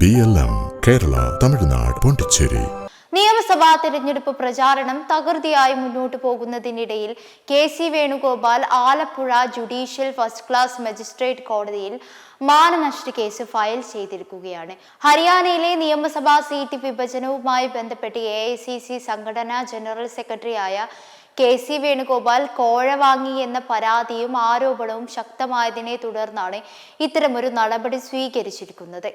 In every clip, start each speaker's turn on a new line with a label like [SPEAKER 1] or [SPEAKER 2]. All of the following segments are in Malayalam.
[SPEAKER 1] BLM കേരള, തമിഴ്നാട്, പോണ്ടിച്ചേരി.
[SPEAKER 2] നിയമസഭാ തെരഞ്ഞെടുപ്പ് പ്രചാരണം തകൃതിയായി മുന്നോട്ടു പോകുന്നതിനിടയിൽ KC Venugopal Alappuzha judicial first class magistrate കോടതിയിൽ മാനനഷ്ട കേസ് ഫയൽ ചെയ്തിരിക്കുകയാണ്. ഹരിയാനയിലെ നിയമസഭാ സീറ്റ് വിഭജനവുമായി ബന്ധപ്പെട്ട് AICC സംഘടനാ ജനറൽ സെക്രട്ടറിയായ KC വേണുഗോപാൽ കോഴ വാങ്ങി എന്ന പരാതിയും ആരോപണവും ശക്തമായതിനെ തുടർന്നാണ് ഇത്തരമൊരു നടപടി സ്വീകരിച്ചിരിക്കുന്നത്.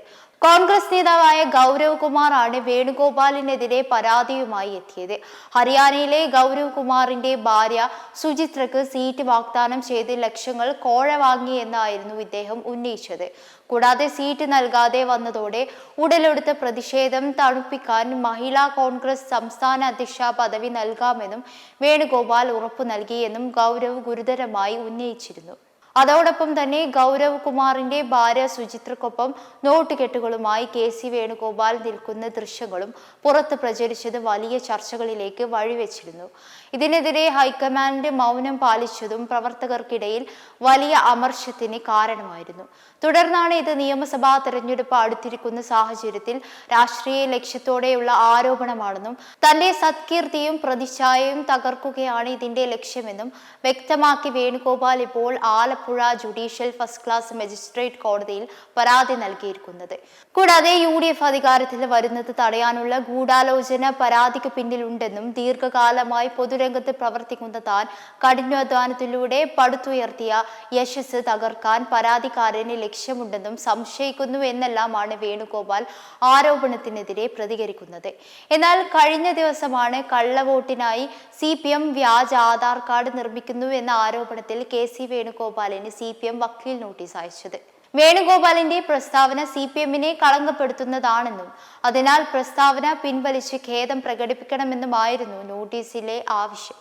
[SPEAKER 2] കോൺഗ്രസ് നേതാവായ ഗൗരവ് കുമാറാണ് വേണുഗോപാലിനെതിരെ പരാതിയുമായി എത്തിയത്. ഹരിയാനയിലെ ഗൗരവ് കുമാറിന്റെ ഭാര്യ സുചിത്രക്ക് സീറ്റ് വാഗ്ദാനം ചെയ്ത് ലക്ഷങ്ങൾ കോഴ വാങ്ങി എന്നായിരുന്നു ഇദ്ദേഹം ഉന്നയിച്ചത്. കൂടാതെ സീറ്റ് നൽകാതെ വന്നതോടെ ഉടലെടുത്ത പ്രതിഷേധം തണുപ്പിക്കാൻ മഹിളാ കോൺഗ്രസ് സംസ്ഥാന അധ്യക്ഷ പദവി നൽകാമെന്നും വേണുഗോപാൽ ഉറപ്പു നൽകിയെന്നും ഗൗരവ് ഗുരുതരമായി ഉന്നയിച്ചിരുന്നു. അതോടൊപ്പം തന്നെ ഗൗരവ് കുമാറിന്റെ ഭാര്യ സുചിത്രക്കൊപ്പം നോട്ടുകെട്ടുകളുമായി KC വേണുഗോപാൽ നിൽക്കുന്ന ദൃശ്യങ്ങളും പുറത്ത് പ്രചരിച്ചത് വലിയ ചർച്ചകളിലേക്ക് വഴിവെച്ചിരുന്നു. ഇതിനെതിരെ ഹൈക്കമാൻഡ് മൗനം പാലിച്ചതും പ്രവർത്തകർക്കിടയിൽ വലിയ അമർഷത്തിന് കാരണമായിരുന്നു. തുടർന്നാണ് ഇത് നിയമസഭാ തെരഞ്ഞെടുപ്പ് അടുത്തിരിക്കുന്ന സാഹചര്യത്തിൽ രാഷ്ട്രീയ ലക്ഷ്യത്തോടെയുള്ള ആരോപണമാണെന്നും തന്റെ സത്കീർത്തിയും പ്രതിച്ഛായയും തകർക്കുകയാണ് ഇതിന്റെ ലക്ഷ്യമെന്നും വ്യക്തമാക്കി വേണുഗോപാൽ ഇപ്പോൾ Alappuzha judicial first class magistrate കോടതിയിൽ പരാതി നൽകിയിരിക്കുന്നത്. കൂടാതെ UDF അധികാരത്തിൽ വരുന്നത് തടയാനുള്ള ഗൂഢാലോചന പരാതിക്ക് പിന്നിലുണ്ടെന്നും ദീർഘകാലമായി പൊതുരംഗത്ത് പ്രവർത്തിക്കുന്ന താൻ കഠിനാധ്വാനത്തിലൂടെ പടുത്തുയർത്തിയ യശസ് തകർക്കാൻ പരാതിക്കാരന് ലക്ഷ്യമുണ്ടെന്നും സംശയിക്കുന്നു എന്നെല്ലാമാണ് വേണുഗോപാൽ ആരോപണത്തിനെതിരെ പ്രതികരിക്കുന്നത്. എന്നാൽ കഴിഞ്ഞ ദിവസമാണ് കള്ളവോട്ടിനായി CPM വ്യാജ ആധാർ കാർഡ് നിർമ്മിക്കുന്നു എന്ന ആരോപണത്തിൽ KC വേണുഗോപാലിന് CPM വക്കീൽ നോട്ടീസ് അയച്ചത്. വേണുഗോപാലിന്റെ പ്രസ്താവന CPMനെ കളങ്കപ്പെടുത്തുന്നതാണെന്നും അതിനാൽ പ്രസ്താവന പിൻവലിച്ച് ഖേദം പ്രകടിപ്പിക്കണമെന്നുമായിരുന്നു നോട്ടീസിലെ ആവശ്യം.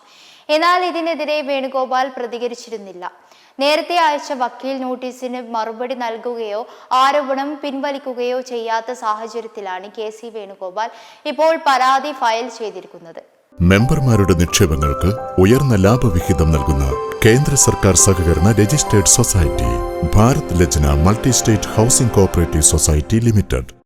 [SPEAKER 2] എന്നാൽ ഇതിനെതിരെ വേണുഗോപാൽ പ്രതികരിച്ചിരുന്നില്ല. നേരത്തെ അയച്ച വക്കീൽ നോട്ടീസിന് മറുപടി നൽകുകയോ ആരോപണം പിൻവലിക്കുകയോ ചെയ്യാത്ത സാഹചര്യത്തിലാണ് KC വേണുഗോപാൽ ഇപ്പോൾ പരാതി ഫയൽ ചെയ്തിരിക്കുന്നത്.
[SPEAKER 1] മെമ്പർമാരുടെ നിക്ഷേപങ്ങൾക്ക് ഉയർന്ന ലാഭവിഹിതം നൽകുന്ന കേന്ദ്ര സർക്കാർ സഹകരണ registered society Bharat Lajna multi state housing cooperative society limited.